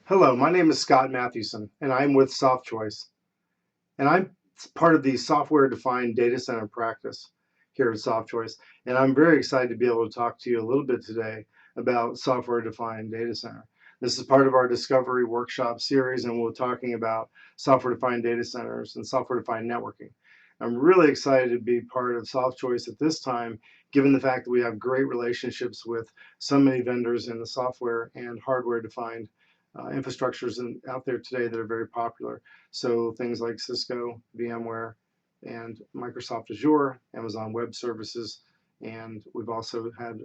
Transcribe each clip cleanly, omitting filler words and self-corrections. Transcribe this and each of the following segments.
Hello, my name is Scott Mathewson, and I'm with SoftChoice, and I'm part of the software-defined data center practice here at SoftChoice. And I'm very excited to be able to talk to you a little bit today about software-defined data center. This is part of our Discovery Workshop series, and we're talking about software-defined data centers and software-defined networking. I'm really excited to be part of SoftChoice at this time, given the fact that we have great relationships with so many vendors in the software and hardware-defined infrastructures out there today that are very popular. So things like Cisco, VMware, and Microsoft Azure, Amazon Web Services, and we've also had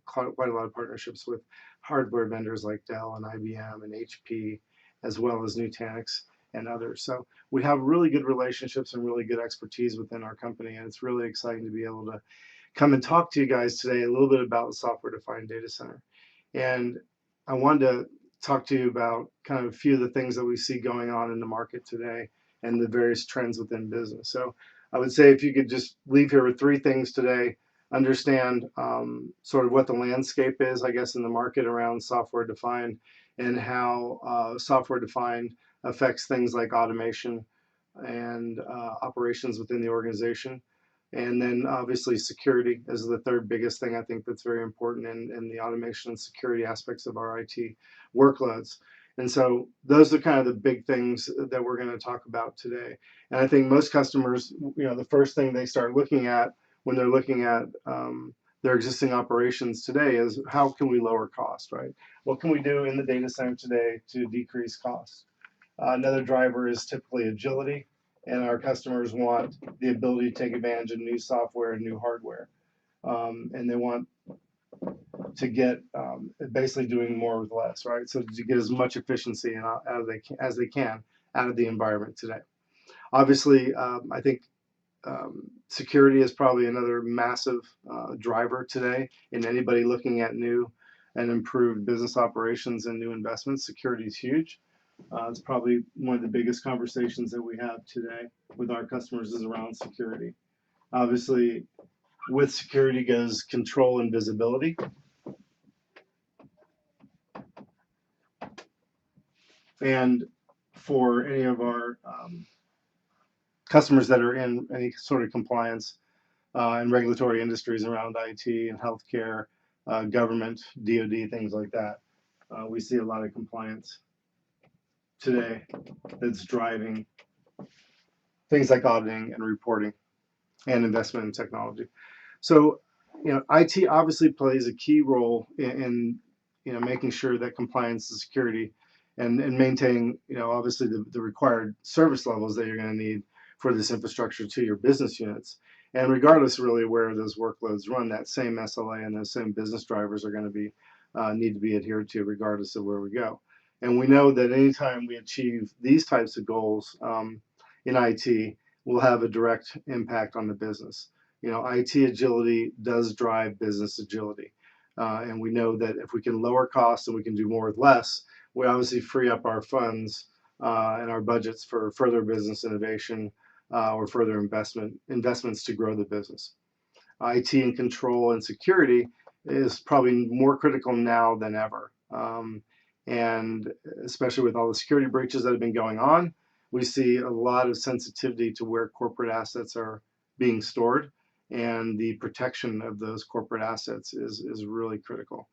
quite a lot of partnerships with hardware vendors like Dell and IBM and HP, as well as Nutanix and others. So we have really good relationships and really good expertise within our company, and it's really exciting to be able to come and talk to you guys today a little bit about the software-defined data center. And I wanted to talk to you about kind of a few of the things that we see going on in the market today and the various trends within business. So I would say if you could just leave here with three things today, understand sort of what the landscape is, I guess, in the market around software defined and how software defined affects things like automation and operations within the organization. And then obviously security is the third biggest thing I think that's very important in the automation and security aspects of our IT workloads. And so those are kind of the big things that we're going to talk about today. And I think most customers, the first thing they start looking at when they're looking at their existing operations today is how can we lower cost, right? What can we do in the data center today to decrease costs? Another driver is typically agility, and our customers want the ability to take advantage of new software and new hardware. And they want to get basically doing more with less, right? So to get as much efficiency as they can out of the environment today. Obviously, I think security is probably another massive driver today in anybody looking at new and improved business operations and new investments. Security is huge. It's probably one of the biggest conversations that we have today with our customers is around security. Obviously, with security goes control and visibility. And for any of our customers that are in any sort of compliance and regulatory industries around IT and healthcare, government, DoD, things like that, we see a lot of compliance today that's driving things like auditing and reporting and investment in technology. So, IT obviously plays a key role in making sure that compliance and security and maintaining, obviously the required service levels that you're going to need for this infrastructure to your business units. And regardless really where those workloads run, that same SLA and those same business drivers are going to be need to be adhered to regardless of where we go. And we know that anytime we achieve these types of goals in IT, will have a direct impact on the business. IT agility does drive business agility. And we know that if we can lower costs and we can do more with less, we obviously free up our funds and our budgets for further business innovation or further investments to grow the business. IT and control and security is probably more critical now than ever. And especially with all the security breaches that have been going on, we see a lot of sensitivity to where corporate assets are being stored, and the protection of those corporate assets is really critical.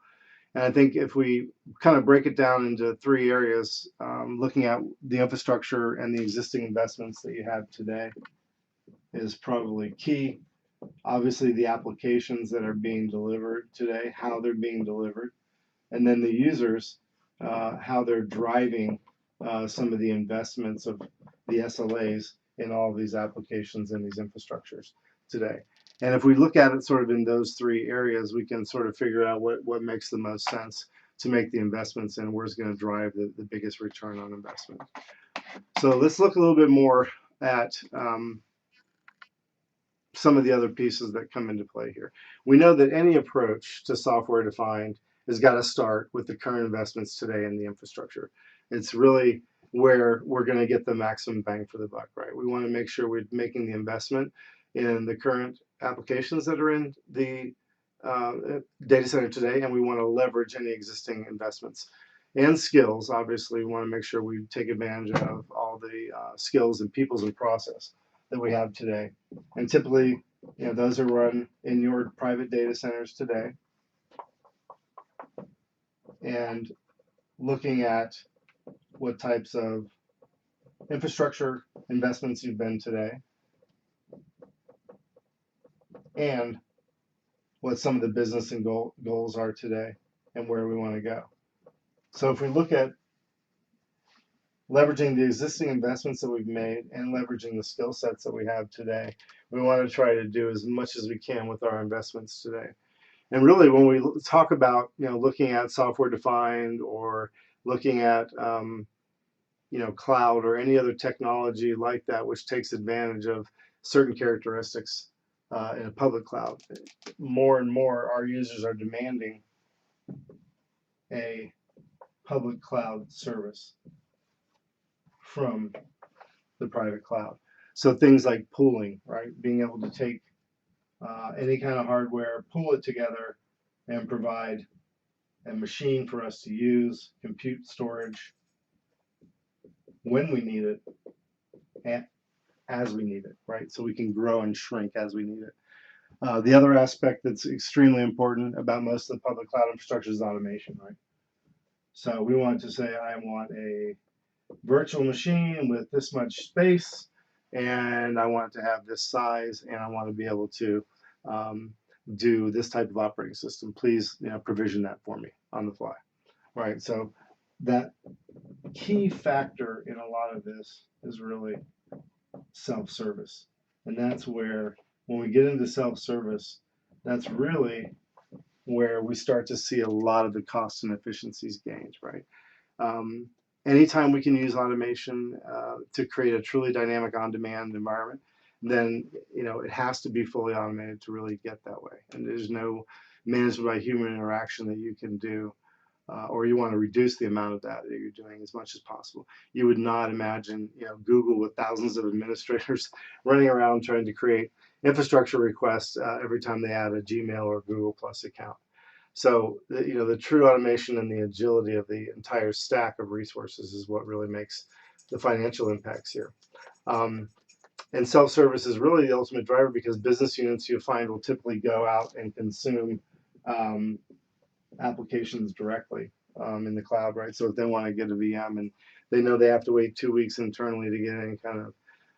And I think if we kind of break it down into three areas, looking at the infrastructure and the existing investments that you have today is probably key. Obviously, the applications that are being delivered today, how they're being delivered, and then the users, how they're driving some of the investments of the SLAs in all of these applications and these infrastructures today. And if we look at it sort of in those three areas, we can sort of figure out what makes the most sense to make the investments and where's going to drive the biggest return on investment. So let's look a little bit more at some of the other pieces that come into play here. We know that any approach to software defined has got to start with the current investments today in the infrastructure. It's really where we're going to get the maximum bang for the buck, right? We want to make sure we're making the investment in the current applications that are in the data center today, and we want to leverage any existing investments. and skills. Obviously, we want to make sure we take advantage of all the skills and peoples and process that we have today. And typically, those are run in your private data centers today. And looking at what types of infrastructure investments you've been today, and what some of the business and goals are today, and where we want to go. So if we look at leveraging the existing investments that we've made and leveraging the skill sets that we have today, we want to try to do as much as we can with our investments today. And really, when we talk about looking at software defined or looking at cloud or any other technology like that, which takes advantage of certain characteristics in a public cloud, more and more our users are demanding a public cloud service from the private cloud. So things like pooling, right? Being able to take any kind of hardware, pool it together, and provide a machine for us to use, compute storage when we need it, and as we need it, right? So we can grow and shrink as we need it. The other aspect that's extremely important about most of the public cloud infrastructure is automation, right? So we want to say, I want a virtual machine with this much space, and I want it to have this size, and I want to be able to do this type of operating system. Please, provision that for me on the fly, right? So that key factor in a lot of this is really self-service, and that's where, when we get into self-service, that's really where we start to see a lot of the cost and efficiencies gains, right? Anytime we can use automation to create a truly dynamic on-demand environment, then it has to be fully automated to really get that way. And there's no management by human interaction that you can do, or you want to reduce the amount of that you're doing as much as possible. You would not imagine Google with thousands of administrators running around trying to create infrastructure requests every time they add a Gmail or Google Plus account. So the true automation and the agility of the entire stack of resources is what really makes the financial impacts here. And self-service is really the ultimate driver, because business units, you'll find, will typically go out and consume applications directly in the cloud, right? So if they want to get a VM and they know they have to wait 2 weeks internally to get any kind of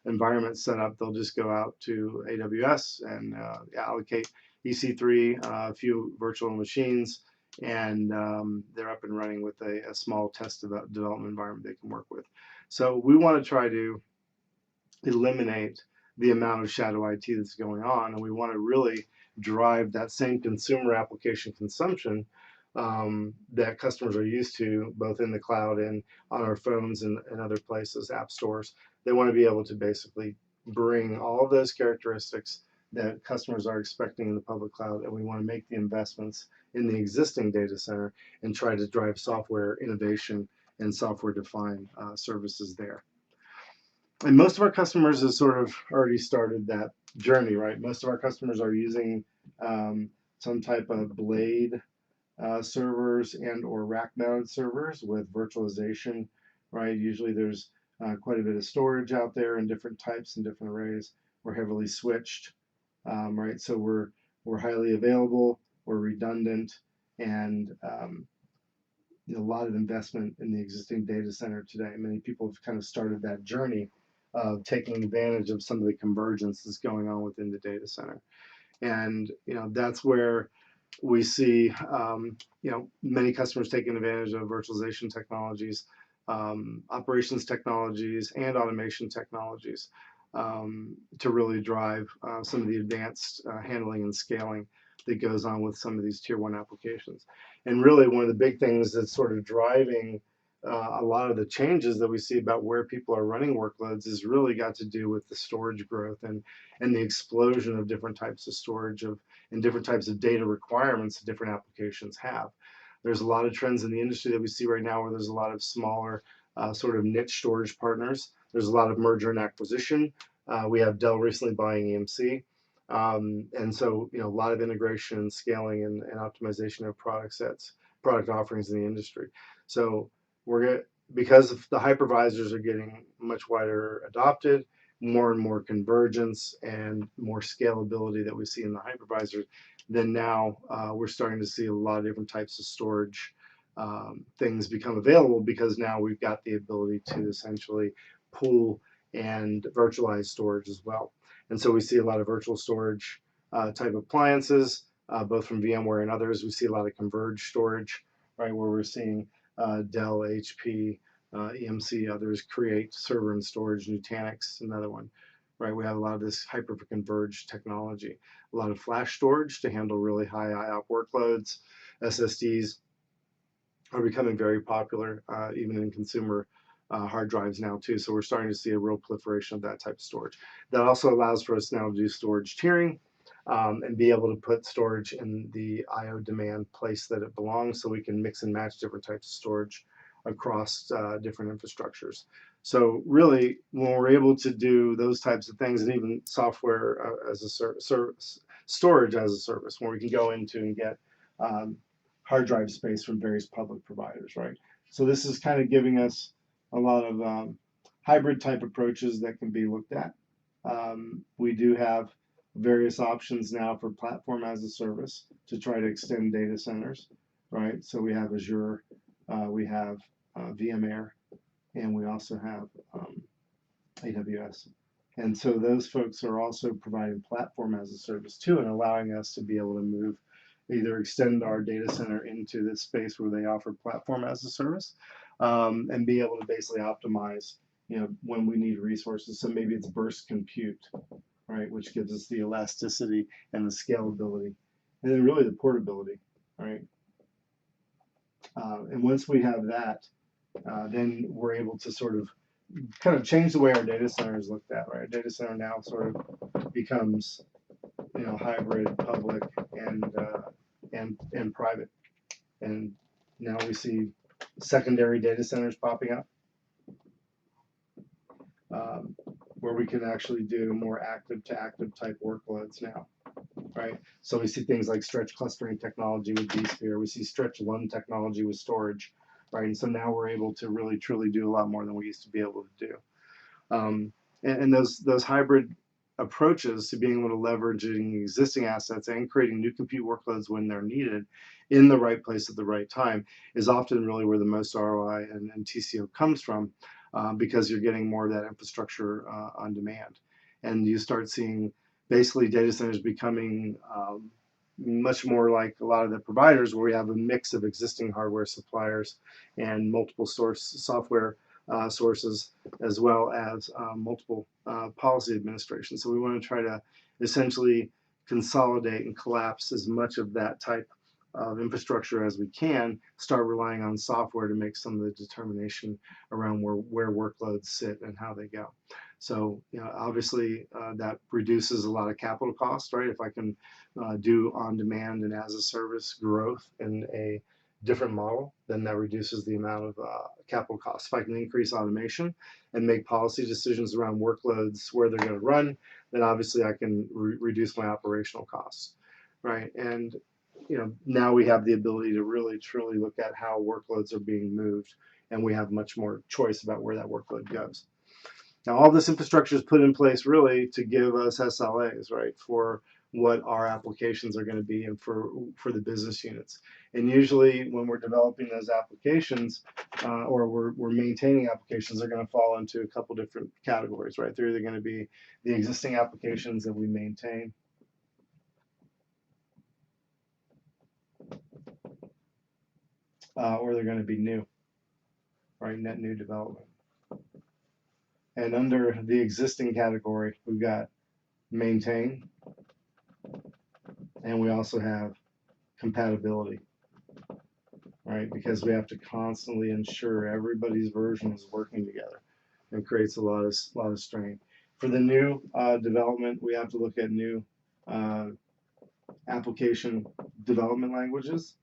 environment set up, they'll just go out to AWS and allocate EC3, a few virtual machines, and they're up and running with a small test development environment they can work with. So we want to try to eliminate the amount of shadow IT that's going on, and we want to really drive that same consumer application consumption that customers are used to, both in the cloud and on our phones and other places, app stores. They want to be able to basically bring all of those characteristics that customers are expecting in the public cloud, and we want to make the investments in the existing data center and try to drive software innovation and software-defined services there. And most of our customers have sort of already started that journey, right? Most of our customers are using some type of blade servers and or rack-mounted servers with virtualization, right? Usually there's quite a bit of storage out there in different types and different arrays. We're heavily switched, right? So we're highly available, we're redundant, and a lot of investment in the existing data center today. Many people have kind of started that journey of taking advantage of some of the convergence that's going on within the data center. And that's where we see many customers taking advantage of virtualization technologies, operations technologies, and automation technologies to really drive some of the advanced handling and scaling that goes on with some of these tier 1 applications. And really, one of the big things that's sort of driving a lot of the changes that we see about where people are running workloads is really got to do with the storage growth and the explosion of different types of storage and different types of data requirements that different applications have. There's a lot of trends in the industry that we see right now where there's a lot of smaller sort of niche storage partners. There's a lot of merger and acquisition. We have Dell recently buying EMC. And so, a lot of integration and scaling and optimization of product offerings in the industry. So because the hypervisors are getting much wider adopted, more and more convergence and more scalability that we see in the hypervisors, then now we're starting to see a lot of different types of storage things become available, because now we've got the ability to essentially pool and virtualize storage as well. And so we see a lot of virtual storage type appliances, both from VMware and others. We see a lot of converged storage, right, where we're seeing Dell, HP, EMC, others create server and storage. Nutanix, another one, right? We have a lot of this hyper-converged technology, a lot of flash storage to handle really high IOP workloads. SSDs are becoming very popular, even in consumer hard drives now too. So we're starting to see a real proliferation of that type of storage. That also allows for us now to do storage tiering, and be able to put storage in the IO demand place that it belongs, so we can mix and match different types of storage across different infrastructures. So really, when we're able to do those types of things, and even software as a service, storage as a service, where we can go into and get hard drive space from various public providers, right? So this is kind of giving us a lot of hybrid type approaches that can be looked at. We do have various options now for platform as a service to try to extend data centers, right? So we have Azure, we have VMware, and we also have AWS. And so those folks are also providing platform as a service too, and allowing us to be able to move, either extend our data center into this space where they offer platform as a service, and be able to basically optimize, when we need resources. So maybe it's burst compute, right, which gives us the elasticity and the scalability, and then really the portability, right? And once we have that, then we're able to sort of kind of change the way our data center is looked at, right? Our data center now sort of becomes, hybrid, public, and private. And now we see secondary data centers popping up, where we can actually do more active to active type workloads now, right? So we see things like stretch clustering technology with vSphere. We see stretch LUN technology with storage, right? And so now we're able to really truly do a lot more than we used to be able to do. And those hybrid approaches to being able to leveraging existing assets and creating new compute workloads when they're needed in the right place at the right time is often really where the most ROI and TCO comes from, because you're getting more of that infrastructure on demand. And you start seeing basically data centers becoming much more like a lot of the providers, where we have a mix of existing hardware suppliers and multiple software sources, as well as multiple policy administration. So we want to try to essentially consolidate and collapse as much of that type of infrastructure as we can, start relying on software to make some of the determination around where workloads sit and how they go. So, obviously that reduces a lot of capital costs, right? If I can do on-demand and as-a-service growth in a different model, then that reduces the amount of capital costs. If I can increase automation and make policy decisions around workloads, where they're going to run, then obviously I can reduce my operational costs, right? And now we have the ability to really truly look at how workloads are being moved, and we have much more choice about where that workload goes. Now, all this infrastructure is put in place really to give us SLAs, right, for what our applications are going to be and for the business units. And usually when we're developing those applications, or we're maintaining applications, they're going to fall into a couple different categories, right? They're either going to be the existing applications that we maintain, or they're going to be new, right? Net new development. And under the existing category, we've got maintain, and we also have compatibility, right? Because we have to constantly ensure everybody's version is working together, and creates a lot of strain. For the new development, we have to look at new application development languages,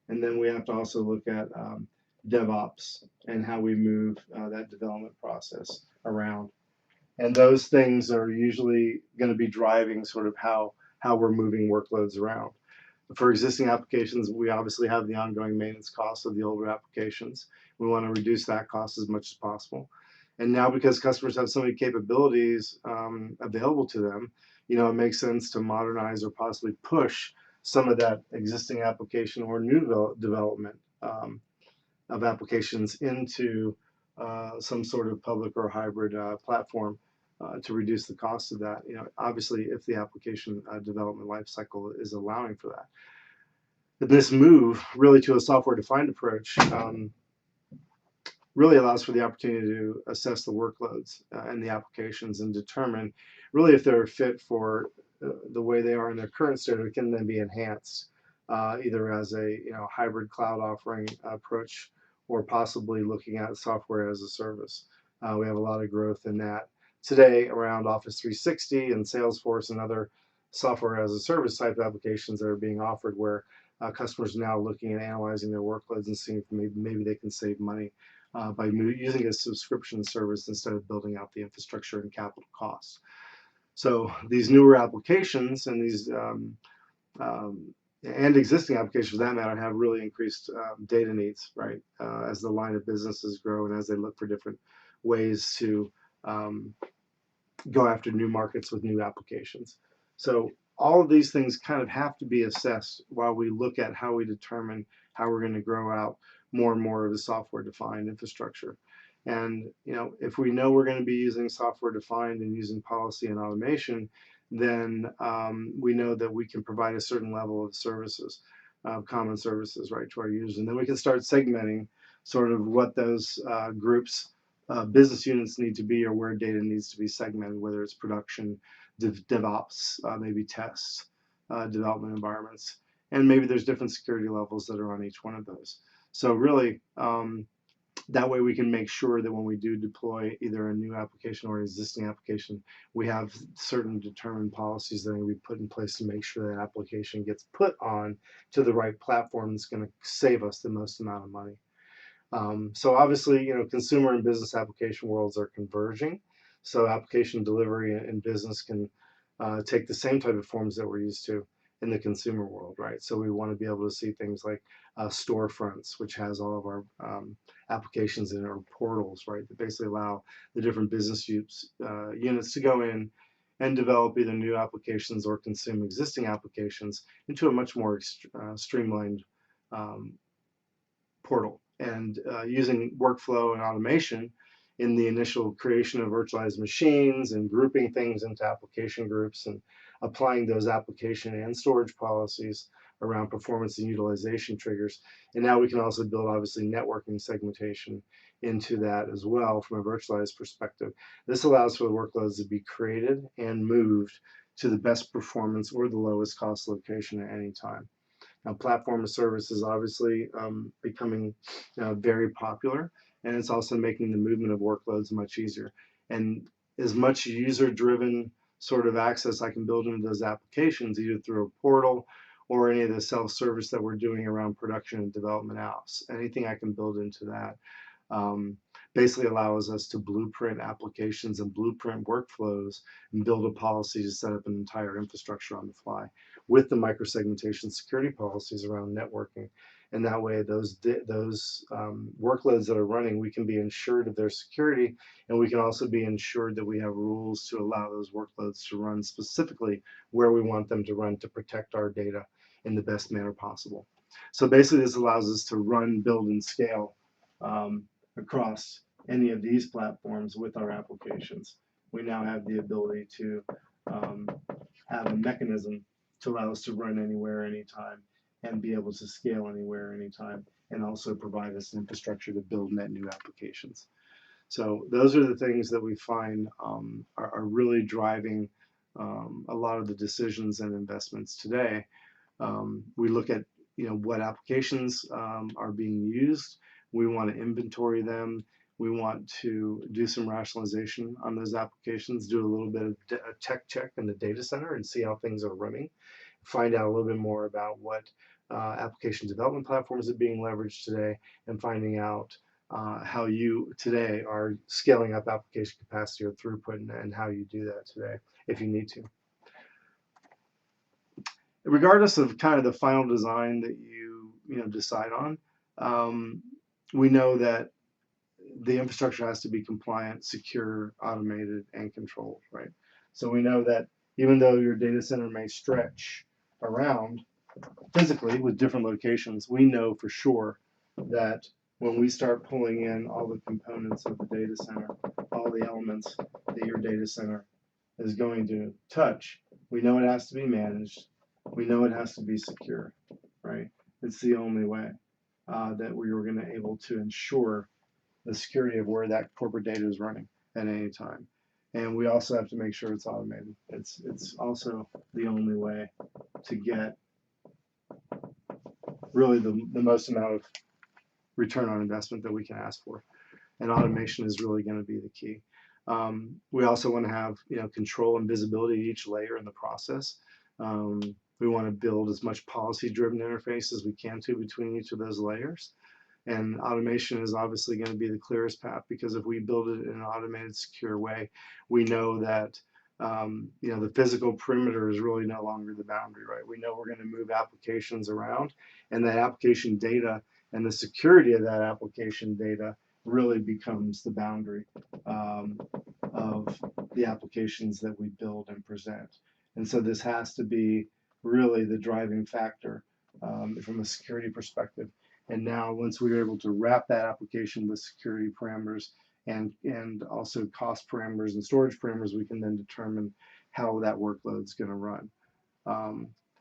and then we have to also look at DevOps and how we move that development process around. And those things are usually going to be driving sort of how we're moving workloads around. For existing applications, we obviously have the ongoing maintenance costs of the older applications. We want to reduce that cost as much as possible. And now, because customers have so many capabilities available to them, it makes sense to modernize or possibly push some of that existing application or new development of applications into some sort of public or hybrid platform to reduce the cost of that. Obviously, if the application development lifecycle is allowing for that. But this move really to a software-defined approach really allows for the opportunity to assess the workloads and the applications and determine really if they're fit for the way they are in their current state, or can then be enhanced either as a hybrid cloud offering approach, or possibly looking at software as a service. We have a lot of growth in that today around Office 360 and Salesforce and other software as a service type applications that are being offered, where customers are now looking and analyzing their workloads and seeing if maybe they can save money by using a subscription service instead of building out the infrastructure and capital costs. So these newer applications and these and existing applications for that matter have really increased data needs, right? As the line of businesses grow and as they look for different ways to go after new markets with new applications. So all of these things kind of have to be assessed while we look at how we determine how we're going to grow out more and more of the software-defined infrastructure. And if we know we're going to be using software-defined and using policy and automation, then we know that we can provide a certain level of services, common services, right, to our users. And then we can start segmenting sort of what those groups, business units need to be, or where data needs to be segmented, whether it's production, DevOps, maybe tests, development environments, and maybe there's different security levels that are on each one of those. So really, that way we can make sure that when we do deploy either a new application or an existing application, we have certain determined policies that are going to be put in place to make sure that application gets put on to the right platform that's going to save us the most amount of money. So obviously, consumer and business application worlds are converging. So application delivery in business can take the same type of forms that we're used to in the consumer world, right? So we want to be able to see things like storefronts, which has all of our applications in our portals, right? That basically allow the different business units to go in and develop either new applications or consume existing applications into a much more streamlined portal. And using workflow and automation in the initial creation of virtualized machines and grouping things into application groups and applying those application and storage policies around performance and utilization triggers. And now we can also build obviously networking segmentation into that as well from a virtualized perspective. This allows for the workloads to be created and moved to the best performance or the lowest cost location at any time. Now, platform as service is obviously becoming very popular, and it's also making the movement of workloads much easier. And as much user-driven sort of access I can build into those applications, either through a portal or any of the self-service that we're doing around production and development apps, anything I can build into that basically allows us to blueprint applications and blueprint workflows and build a policy to set up an entire infrastructure on the fly with the microsegmentation security policies around networking. And that way, those workloads that are running, we can be ensured of their security, and we can also be ensured that we have rules to allow those workloads to run specifically where we want them to run to protect our data in the best manner possible. So basically, this allows us to run, build, and scale across any of these platforms with our applications. We now have the ability to have a mechanism to allow us to run anywhere, anytime, and be able to scale anywhere, anytime, and also provide us infrastructure to build net new applications. So those are the things that we find are really driving a lot of the decisions and investments today. We look at what applications are being used. We want to inventory them. We want to do some rationalization on those applications, do a little bit of a tech check in the data center and see how things are running, find out a little bit more about what application development platforms are being leveraged today, and finding out how you today are scaling up application capacity or throughput, and how you do that today if you need to. regardless of kind of the final design that you know decide on, we know that the infrastructure has to be compliant, secure, automated, and controlled, right? So we know that even though your data center may stretch around physically with different locations, we know for sure that when we start pulling in all the components of the data center, all the elements that your data center is going to touch, we know it has to be managed. We know it has to be secure, right? It's the only way that we were going to able to ensure the security of where that corporate data is running at any time. And we also have to make sure it's automated. It's also the only way to get really the most amount of return on investment that we can ask for. And automation is really going to be the key. We also want to have control and visibility at each layer in the process. We want to build as much policy-driven interface as we can to between each of those layers. And automation is obviously going to be the clearest path, because if we build it in an automated, secure way, we know that the physical perimeter is really no longer the boundary, right? We know we're going to move applications around, and that application data and the security of that application data really becomes the boundary of the applications that we build and present. And so this has to be really the driving factor from a security perspective. And now, once we're able to wrap that application with security parameters and also cost parameters and storage parameters, we can then determine how that workload is going to run.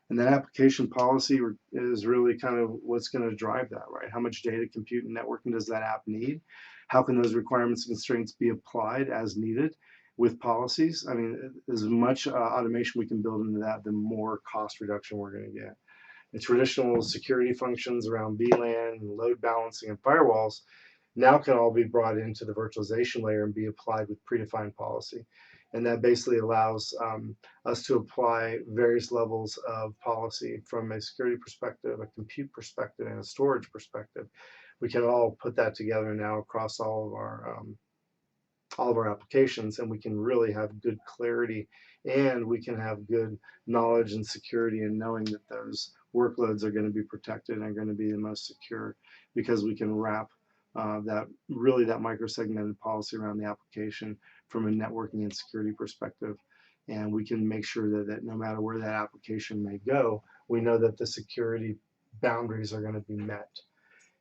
And that application policy is really kind of what's going to drive that, right? How much data, compute, and networking does that app need? How can those requirements and constraints be applied as needed with policies? I mean, as much automation we can build into that, the more cost reduction we're going to get. The traditional security functions around VLAN, load balancing, and firewalls now can all be brought into the virtualization layer and be applied with predefined policy. And that basically allows us to apply various levels of policy from a security perspective, a compute perspective, and a storage perspective. We can all put that together now across all of our applications, and we can really have good clarity, and we can have good knowledge and security in knowing that those workloads are going to be protected and are going to be the most secure, because we can wrap that micro-segmented policy around the application from a networking and security perspective. And we can make sure that no matter where that application may go, we know that the security boundaries are going to be met.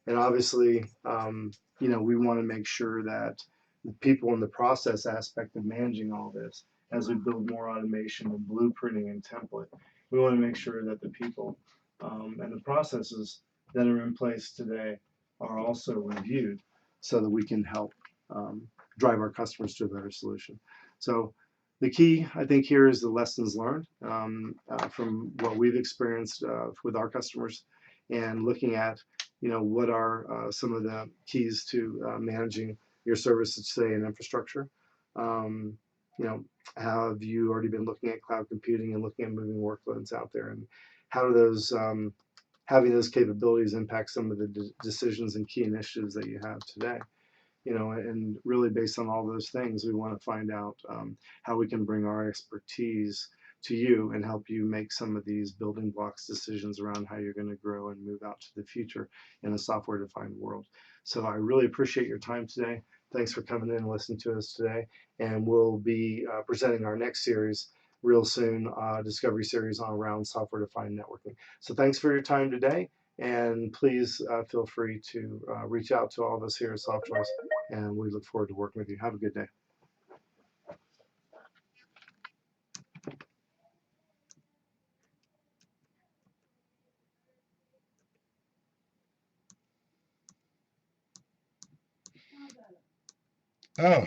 And obviously, we want to make sure that the people in the process aspect of managing all this, as we build more automation and blueprinting and template, we want to make sure that the people and the processes that are in place today are also reviewed, so that we can help drive our customers to a better solution. So the key, I think, here is the lessons learned from what we've experienced with our customers, and looking at what are some of the keys to managing your services today in infrastructure. Have you already been looking at cloud computing and looking at moving workloads out there, and how do those having those capabilities impact some of the decisions and key initiatives that you have today? And really based on all those things, we want to find out how we can bring our expertise to you and help you make some of these building blocks decisions around how you're going to grow and move out to the future in a software-defined world. So I really appreciate your time today. Thanks for coming in and listening to us today. And we'll be presenting our next series real soon, Discovery Series on around software-defined networking. So thanks for your time today. And please feel free to reach out to all of us here at SoftChoice, and we look forward to working with you. Have a good day. Oh.